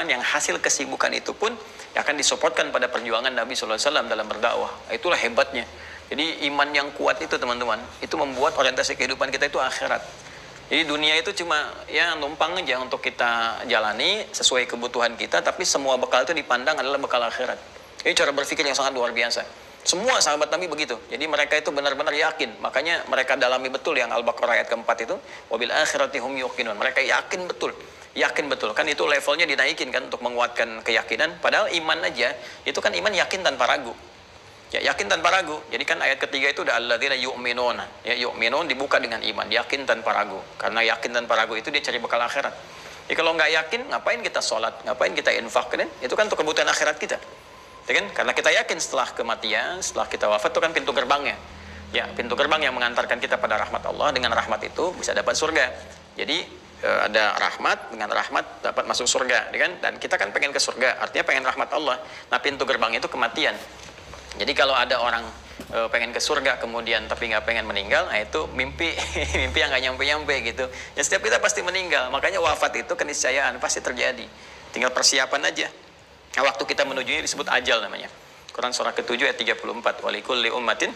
yang hasil kesibukan itu pun akan disopotkan pada perjuangan Nabi SAW dalam berdakwah. Itulah hebatnya. Jadi iman yang kuat itu teman-teman, itu membuat orientasi kehidupan kita itu akhirat. Jadi dunia itu cuma ya numpang aja untuk kita jalani sesuai kebutuhan kita, tapi semua bekal itu dipandang adalah bekal akhirat. Ini cara berpikir yang sangat luar biasa. Semua sahabat Nabi begitu. Jadi mereka itu benar-benar yakin. Makanya mereka dalami betul yang Al-Baqarah ayat keempat itu. Wabil akhirati hum yuqinun. Mereka yakin betul. Yakin betul. Kan itu levelnya dinaikin kan untuk menguatkan keyakinan. Padahal iman aja, itu kan iman yakin tanpa ragu. Ya, yakin tanpa ragu. Jadi kan ayat ketiga itu udah alladzina yu'minuna. Ya, yu'minun dibuka dengan iman. Yakin tanpa ragu. Karena yakin tanpa ragu itu dia cari bekal akhirat. Jadi kalau nggak yakin, ngapain kita sholat? Ngapain kita infak? Kan? Itu kan untuk kebutuhan akhirat kita. Ya kan? Karena kita yakin setelah kematian, setelah kita wafat itu kan pintu gerbangnya. Ya, pintu gerbang yang mengantarkan kita pada rahmat Allah. Dengan rahmat itu bisa dapat surga. Jadi ada rahmat, dengan rahmat dapat masuk surga, ya kan? Dan kita kan pengen ke surga, artinya pengen rahmat Allah. Nah, pintu gerbang itu kematian. Jadi kalau ada orang pengen ke surga kemudian tapi nggak pengen meninggal, nah itu mimpi mimpi yang nggak nyampe-nyampe gitu. Ya setiap kita pasti meninggal, makanya wafat itu keniscayaan pasti terjadi. Tinggal persiapan aja. Nah, waktu kita menujunya disebut ajal namanya. Quran surah ke-7 ayat 34. Walikulli ummatin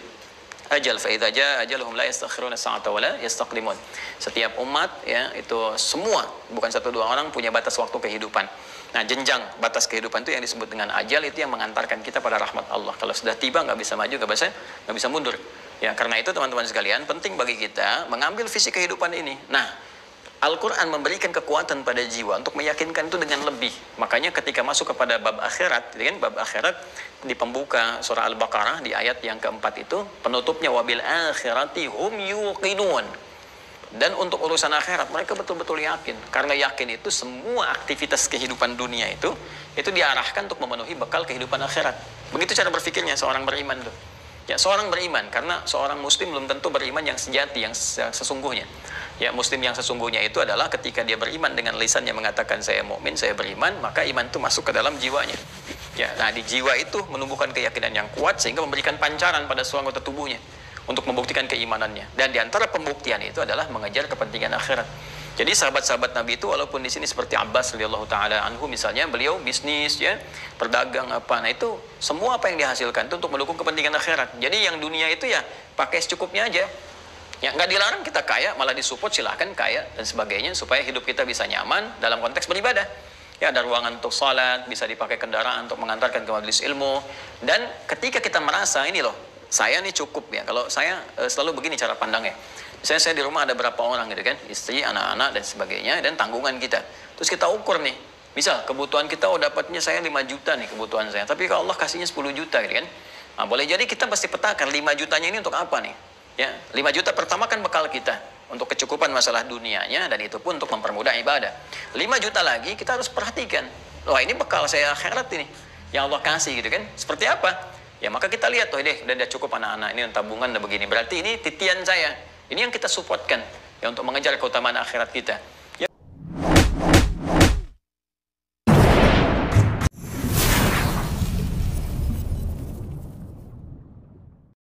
ajal fa idza jaa ajaluhum la yastakhiruna sa'ata wa la yastaqdimun. Setiap umat ya itu semua, bukan satu dua orang, punya batas waktu kehidupan. Nah, jenjang batas kehidupan itu yang disebut dengan ajal, itu yang mengantarkan kita pada rahmat Allah. Kalau sudah tiba nggak bisa maju, nggak bisa mundur. Ya, karena itu teman-teman sekalian, penting bagi kita mengambil visi kehidupan ini. Nah, Al-Quran memberikan kekuatan pada jiwa untuk meyakinkan itu dengan lebih. Makanya ketika masuk kepada bab akhirat, kan bab akhirat di pembuka surah Al-Baqarah di ayat yang keempat itu, penutupnya wabil akhirati hum yuqinun. Dan untuk urusan akhirat mereka betul-betul yakin. Karena yakin itu semua aktivitas kehidupan dunia itu diarahkan untuk memenuhi bekal kehidupan akhirat. Begitu cara berpikirnya seorang beriman tuh. Ya, seorang beriman, karena seorang muslim belum tentu beriman yang sejati, yang sesungguhnya. Ya, muslim yang sesungguhnya itu adalah ketika dia beriman dengan lisannya mengatakan saya mukmin, saya beriman, maka iman itu masuk ke dalam jiwanya. Ya, nah di jiwa itu menumbuhkan keyakinan yang kuat sehingga memberikan pancaran pada seluruh anggota tubuhnya untuk membuktikan keimanannya. Dan di antara pembuktian itu adalah mengejar kepentingan akhirat. Jadi sahabat-sahabat Nabi itu walaupun di sini seperti Abbas radhiyallahu taala anhu misalnya, beliau bisnis ya, berdagang apa. Nah, itu semua apa yang dihasilkan itu untuk mendukung kepentingan akhirat. Jadi yang dunia itu ya pakai secukupnya aja. Ya, nggak dilarang kita kaya, malah disupport silahkan kaya dan sebagainya supaya hidup kita bisa nyaman dalam konteks beribadah. Ya, ada ruangan untuk salat, bisa dipakai kendaraan untuk mengantarkan ke majelis ilmu. Dan ketika kita merasa ini loh, saya nih cukup ya. Kalau saya selalu begini cara pandangnya. Misalnya saya di rumah ada berapa orang gitu kan, istri, anak-anak dan sebagainya, dan tanggungan kita. Terus kita ukur nih, misal kebutuhan kita dapatnya saya 5 juta nih kebutuhan saya, tapi kalau Allah kasihnya 10 juta gitu kan. Nah, boleh jadi kita pasti petakan 5 jutanya ini untuk apa nih? Ya, 5 juta pertama kan bekal kita untuk kecukupan masalah dunianya, dan itu pun untuk mempermudah ibadah. 5 juta lagi kita harus perhatikan. Wah, ini bekal saya akhirat ini yang Allah kasih gitu kan. Seperti apa? Ya, maka kita lihat tuh deh, udah cukup anak-anak ini tabungan dan begini. Berarti ini titian saya. Ini yang kita supportkan ya untuk mengejar keutamaan akhirat kita.